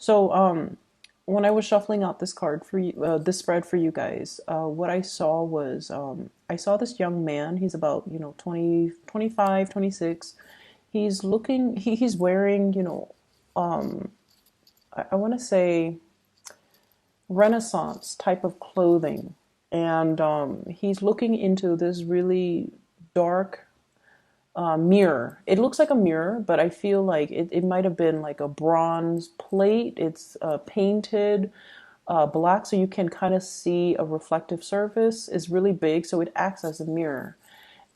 So, when I was shuffling out this card for you, this spread for you guys, what I saw was I saw this young man. He's about, 20, 25, 26. He's looking, he's wearing, I want to say Renaissance type of clothing. And he's looking into this really dark mirror. It looks like a mirror, but I feel like it might have been like a bronze plate. It's painted black, so you can kind of see a reflective surface. It's really big, so it acts as a mirror.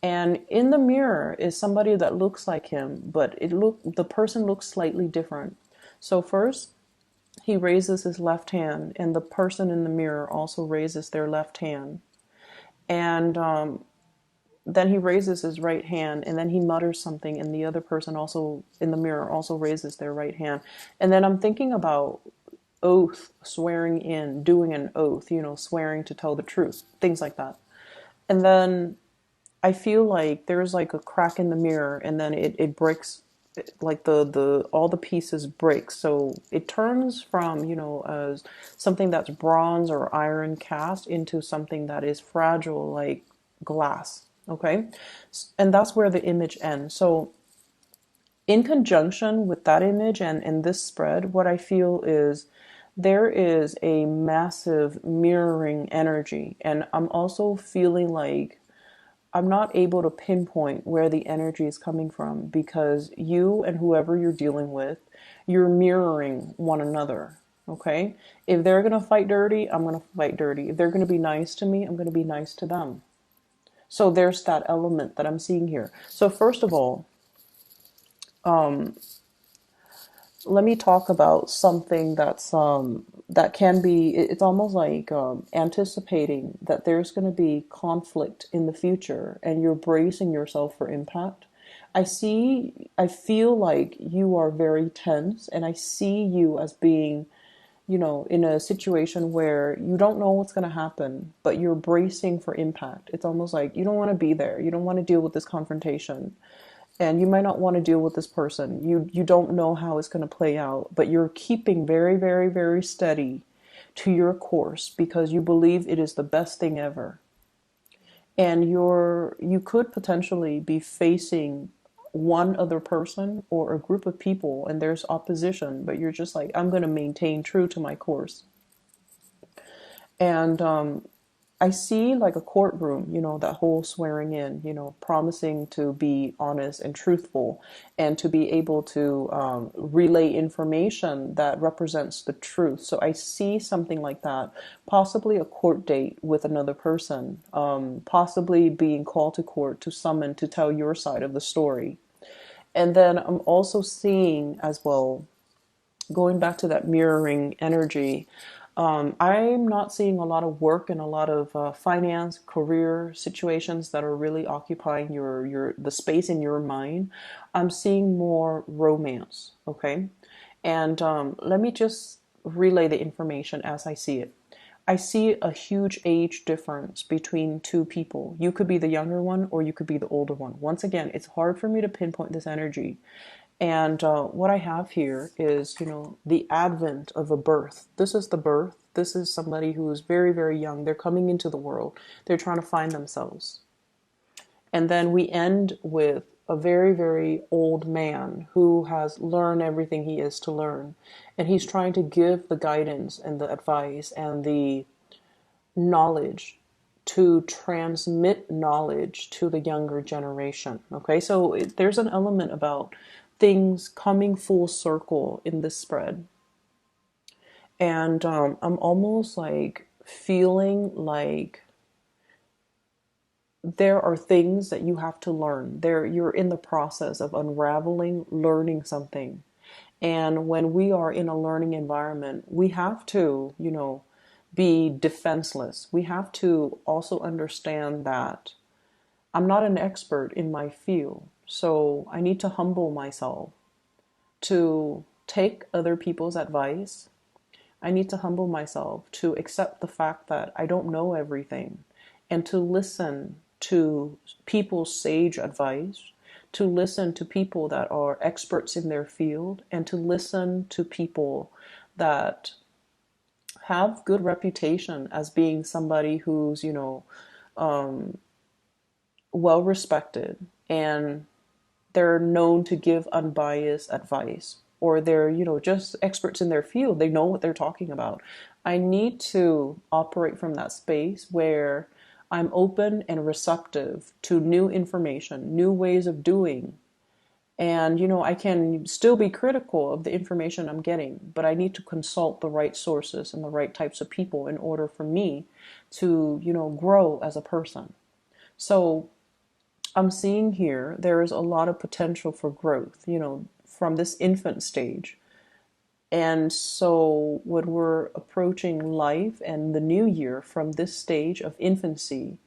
And in the mirror is somebody that looks like him, but the person looks slightly different. So first, he raises his left hand, and the person in the mirror also raises their left hand. And then he raises his right hand, and then he mutters something, and the other person also in the mirror also raises their right hand. And then I'm thinking about oath, swearing in, doing an oath, swearing to tell the truth, things like that. And then I feel like there's like a crack in the mirror, and then it breaks, like the all the pieces break. So it turns from, as something that's bronze or iron cast into something that is fragile, like glass. Okay. And that's where the image ends. So in conjunction with that image and this spread, what I feel is there is a massive mirroring energy. And I'm also feeling like I'm not able to pinpoint where the energy is coming from, because you and whoever you're dealing with, you're mirroring one another. Okay? If they're going to fight dirty, I'm going to fight dirty. If they're going to be nice to me, I'm going to be nice to them. So there's that element that I'm seeing here. So first of all, let me talk about something that can be, it's almost like anticipating that there's going to be conflict in the future, and you're bracing yourself for impact. I feel like you are very tense, and I see you as being, in a situation where you don't know what's going to happen, but you're bracing for impact. It's almost like you don't want to be there. You don't want to deal with this confrontation, and you might not want to deal with this person. You don't know how it's going to play out, but you're keeping very, very, very steady to your course because you believe it is the best thing ever. And you could potentially be facing one other person or a group of people, and there's opposition, but you're just like, I'm going to maintain true to my course. And I see like a courtroom, that whole swearing in, promising to be honest and truthful, and to be able to relay information that represents the truth. So I see something like that, possibly a court date with another person, possibly being called to court to summon to tell your side of the story. And then I'm also seeing as well, going back to that mirroring energy, I'm not seeing a lot of work and a lot of finance, career situations that are really occupying the space in your mind. I'm seeing more romance. Okay, and let me just relay the information as I see it. I see a huge age difference between two people. You could be the younger one or you could be the older one. Once again, it's hard for me to pinpoint this energy. And what I have here is, the advent of a birth. This is the birth. This is somebody who is very, very young. They're coming into the world. They're trying to find themselves. And then we end with a very, very old man who has learned everything he is to learn. And he's trying to give the guidance and the advice and the knowledge, to transmit knowledge to the younger generation. Okay, so there's an element about things coming full circle in this spread. And I'm almost like feeling like there are things that you have to learn. You're in the process of unraveling, learning something. And when we are in a learning environment, we have to, be defenseless. We have to also understand that I'm not an expert in my field. So I need to humble myself to take other people's advice. I need to humble myself to accept the fact that I don't know everything, and to listen to people's sage advice, to listen to people that are experts in their field, and to listen to people that have good reputation as being somebody who's, well respected, and they're known to give unbiased advice, or they're, just experts in their field. They know what they're talking about. I need to operate from that space where I'm open and receptive to new information, new ways of doing. And, I can still be critical of the information I'm getting, but I need to consult the right sources and the right types of people in order for me to, grow as a person. So I'm seeing here there is a lot of potential for growth, from this infant stage. And so when we're approaching life and the new year from this stage of infancy,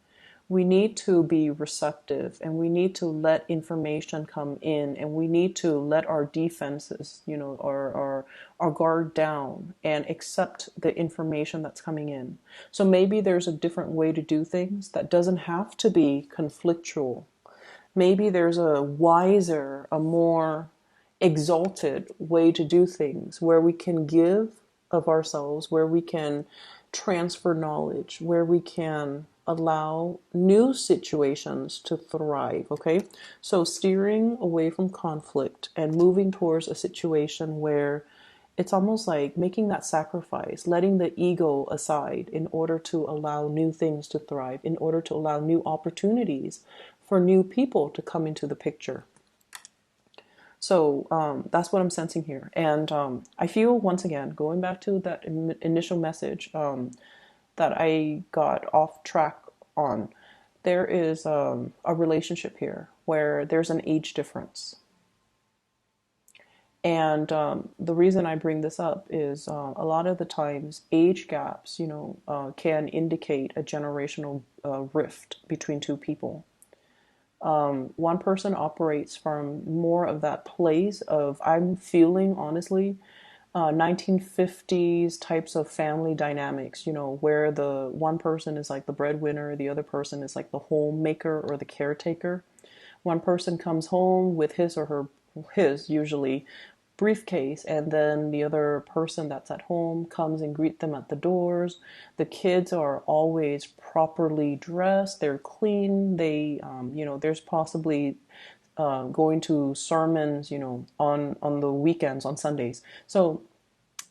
we need to be receptive, and we need to let information come in, and we need to let our defenses, our guard down, and accept the information that's coming in. So maybe there's a different way to do things that doesn't have to be conflictual. Maybe there's a wiser, a more exalted way to do things where we can give of ourselves, where we can transfer knowledge, where we can allow new situations to thrive. Okay, so steering away from conflict and moving towards a situation where it's almost like making that sacrifice, letting the ego aside in order to allow new things to thrive, in order to allow new opportunities for new people to come into the picture. So that's what I'm sensing here. And I feel, once again, going back to that initial message that I got off track on, there is a relationship here where there's an age difference. And the reason I bring this up is a lot of the times age gaps, can indicate a generational rift between two people. One person operates from more of that place of, I'm feeling, honestly, 1950s types of family dynamics, where the one person is like the breadwinner, the other person is like the homemaker or the caretaker. One person comes home with his usually briefcase, and then the other person that's at home comes and greet them at the doors. The kids are always properly dressed, they're clean, there's possibly going to sermons, on the weekends, on Sundays. So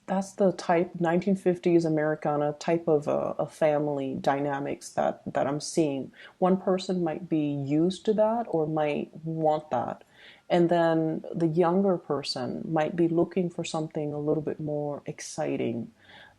that's the type 1950s Americana type of a family dynamics that I'm seeing. One person might be used to that or might want that. And then the younger person might be looking for something a little bit more exciting.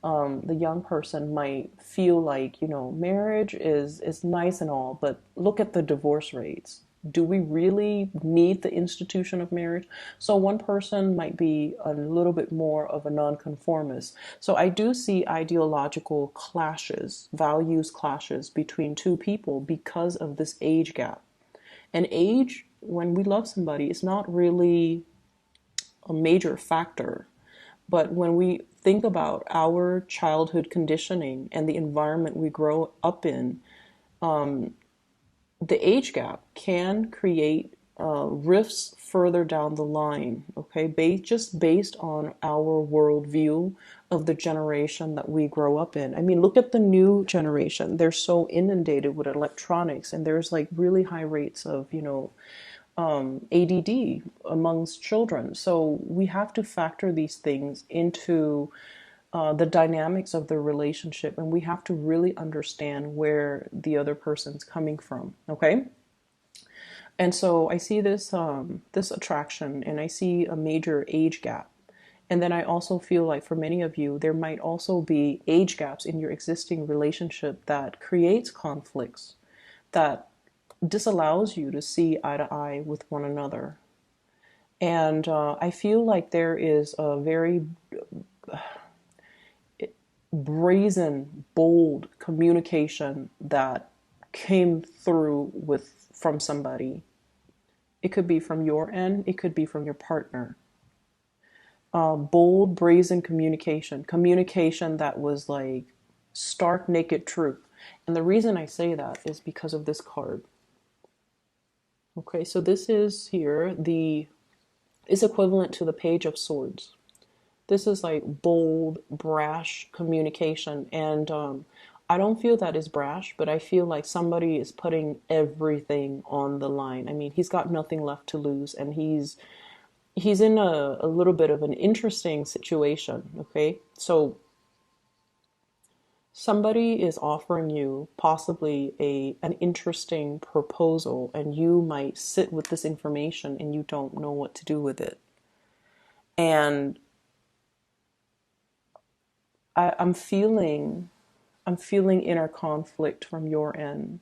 The young person might feel like, marriage is nice and all, but look at the divorce rates. Do we really need the institution of marriage? So one person might be a little bit more of a nonconformist. So I do see ideological clashes, values clashes between two people because of this age gap. And age, when we love somebody, is not really a major factor. But when we think about our childhood conditioning and the environment we grow up in, the age gap can create rifts further down the line, okay, just based on our worldview of the generation that we grow up in. I mean, look at the new generation. They're so inundated with electronics, and there's like really high rates of, ADD amongst children. So we have to factor these things into the dynamics of the relationship, and we have to really understand where the other person's coming from. Okay, and so I see this attraction, and I see a major age gap. And then I also feel like for many of you, there might also be age gaps in your existing relationship that creates conflicts, that disallows you to see eye to eye with one another. And I feel like there is a very brazen, bold communication that came through from somebody. It could be from your end, it could be from your partner. Bold, brazen communication that was like stark, naked truth. And the reason I say that is because of this card. Okay, so this is here, is equivalent to the Page of Swords. This is like bold, brash communication. And I don't feel that is brash, but I feel like somebody is putting everything on the line. I mean, he's got nothing left to lose, and he's in a little bit of an interesting situation. Okay, so somebody is offering you possibly a an interesting proposal, and you might sit with this information and you don't know what to do with it. And I'm feeling inner conflict from your end.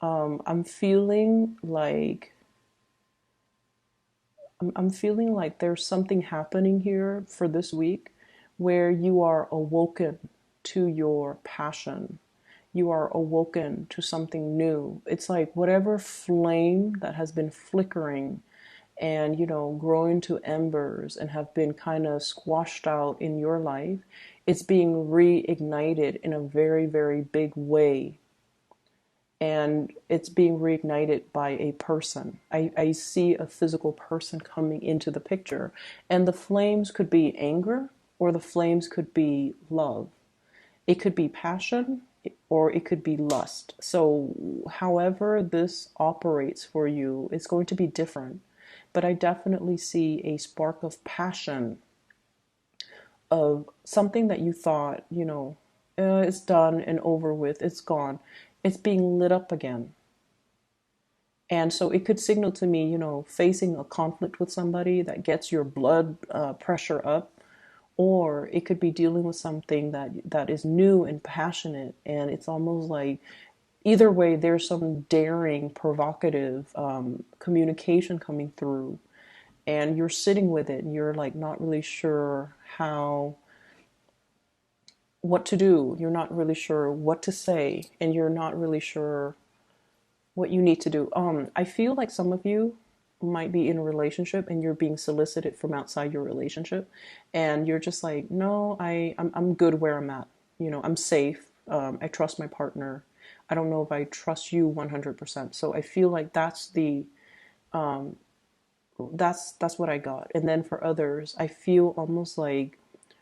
I'm feeling like I'm feeling like there's something happening here for this week where you are awoken to your passion. You are awoken to something new. It's like whatever flame that has been flickering and, growing to embers and have been kind of squashed out in your life, it's being reignited in a very, very big way, and it's being reignited by a person. I see a physical person coming into the picture, and the flames could be anger or the flames could be love. It could be passion or it could be lust. So, however, this operates for you, it's going to be different. But I definitely see a spark of passion, of something that you thought, it's done and over with, it's gone. It's being lit up again. And so it could signal to me, facing a conflict with somebody that gets your blood pressure up, or it could be dealing with something that is new and passionate, and it's almost like either way there's some daring, provocative communication coming through, and you're sitting with it and you're like not really sure how what to do. You're not really sure what to say, and you're not really sure what you need to do. I feel like some of you might be in a relationship and you're being solicited from outside your relationship, and you're just like, no, I'm good where I'm at. I'm safe. I trust my partner. I don't know if I trust you 100%. So I feel like that's what I got. And then for others, I feel almost like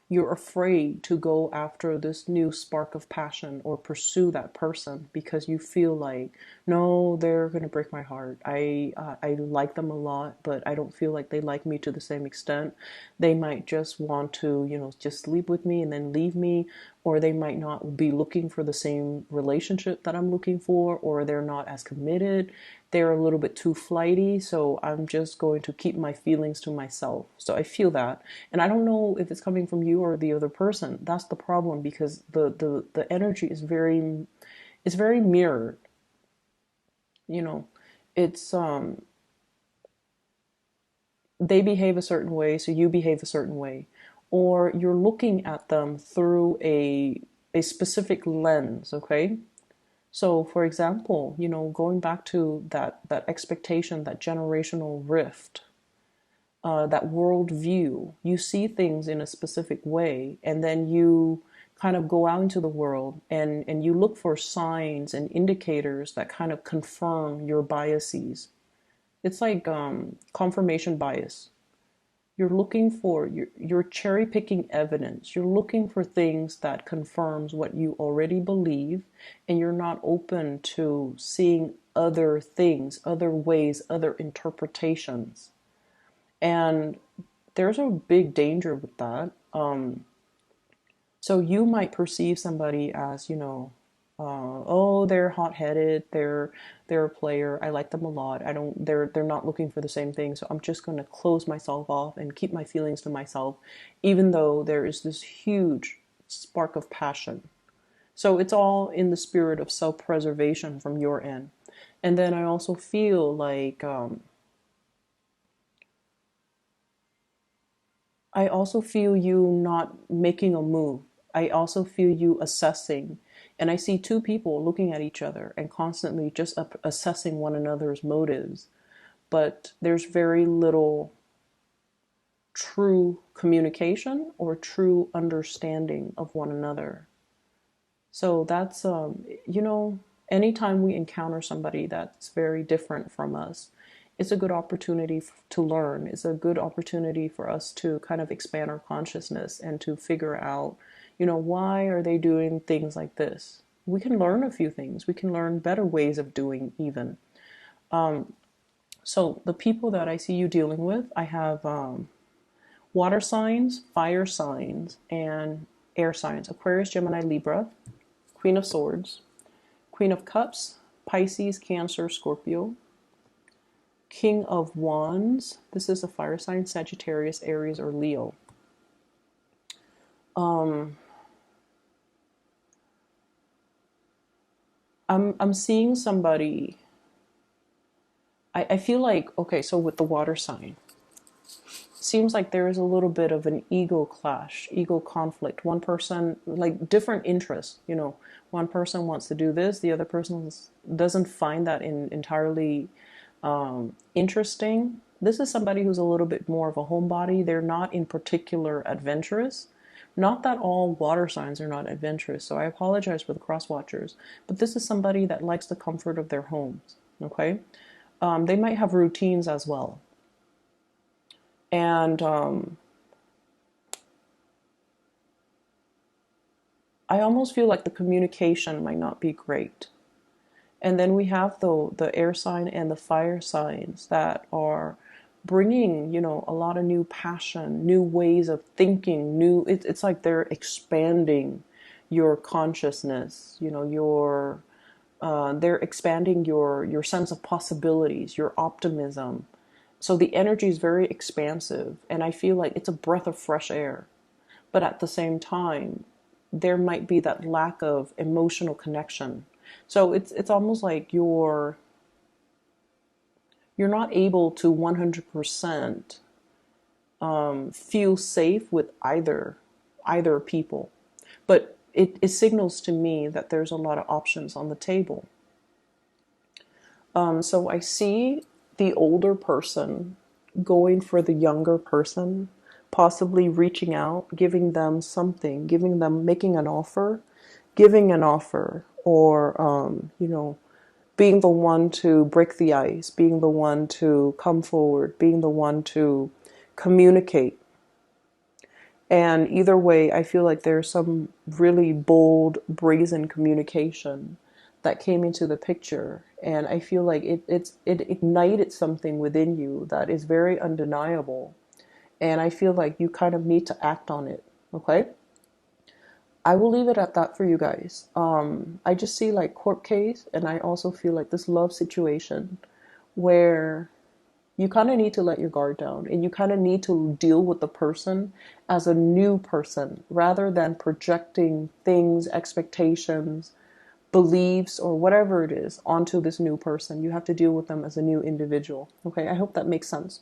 you're afraid to go after this new spark of passion or pursue that person because you feel like, no, they're going to break my heart. I like them a lot, but I don't feel like they like me to the same extent. They might just want to, just sleep with me and then leave me, or they might not be looking for the same relationship that I'm looking for, or they're not as committed. They're a little bit too flighty, so I'm just going to keep my feelings to myself. So I feel that. And I don't know if it's coming from you or the other person. That's the problem, because the energy is very mirrored. You know, it's they behave a certain way, so you behave a certain way. Or you're looking at them through a specific lens, okay? So, for example, going back to that expectation, that generational rift, that world view, you see things in a specific way, and then you kind of go out into the world and you look for signs and indicators that kind of confirm your biases. It's like confirmation bias. You're cherry picking evidence. You're looking for things that confirms what you already believe, and you're not open to seeing other things, other ways, other interpretations. And there's a big danger with that. So you might perceive somebody as, oh, they're hot-headed, they're a player, I like them a lot. I don't they're not looking for the same thing, so I'm just going to close myself off and keep my feelings to myself, even though there is this huge spark of passion. So it's all in the spirit of self-preservation from your end. And then I also feel like I also feel you not making a move. I also feel you assessing. And I see two people looking at each other and constantly just assessing one another's motives. But there's very little true communication or true understanding of one another. So that's, anytime we encounter somebody that's very different from us, it's a good opportunity to learn. It's a good opportunity for us to kind of expand our consciousness and to figure out, why are they doing things like this? We can learn a few things. We can learn better ways of doing even. So the people that I see you dealing with, I have water signs, fire signs, and air signs. Aquarius, Gemini, Libra, Queen of Swords, Queen of Cups, Pisces, Cancer, Scorpio, King of Wands. This is a fire sign, Sagittarius, Aries, or Leo. I'm seeing somebody. I feel like, okay, so with the water sign, seems like there is a little bit of an ego clash, ego conflict. One person, like different interests, one person wants to do this, the other person doesn't find that entirely interesting. This is somebody who's a little bit more of a homebody. They're not in particular adventurous. Not that all water signs are not adventurous, so I apologize for the cross watchers, but this is somebody that likes the comfort of their homes, okay? They might have routines as well. And I almost feel like the communication might not be great. And then we have the air sign and the fire signs that are bringing, a lot of new passion, new ways of thinking, it's like they're expanding your consciousness, they're expanding your sense of possibilities, your optimism. So the energy is very expansive, and I feel like it's a breath of fresh air. But at the same time, there might be that lack of emotional connection. So it's almost like you're not able to 100% feel safe with either people. But it signals to me that there's a lot of options on the table. So I see the older person going for the younger person, possibly reaching out, giving them something, making an offer, giving an offer, or, being the one to break the ice, being the one to come forward, being the one to communicate. And either way, I feel like there's some really bold, brazen communication that came into the picture. And I feel like it ignited something within you that is very undeniable. And I feel like you kind of need to act on it. Okay? I will leave it at that for you guys. I just see like court case, and I also feel like this love situation where you kind of need to let your guard down, and you kind of need to deal with the person as a new person rather than projecting things, expectations, beliefs, or whatever it is onto this new person. You have to deal with them as a new individual. Okay, I hope that makes sense.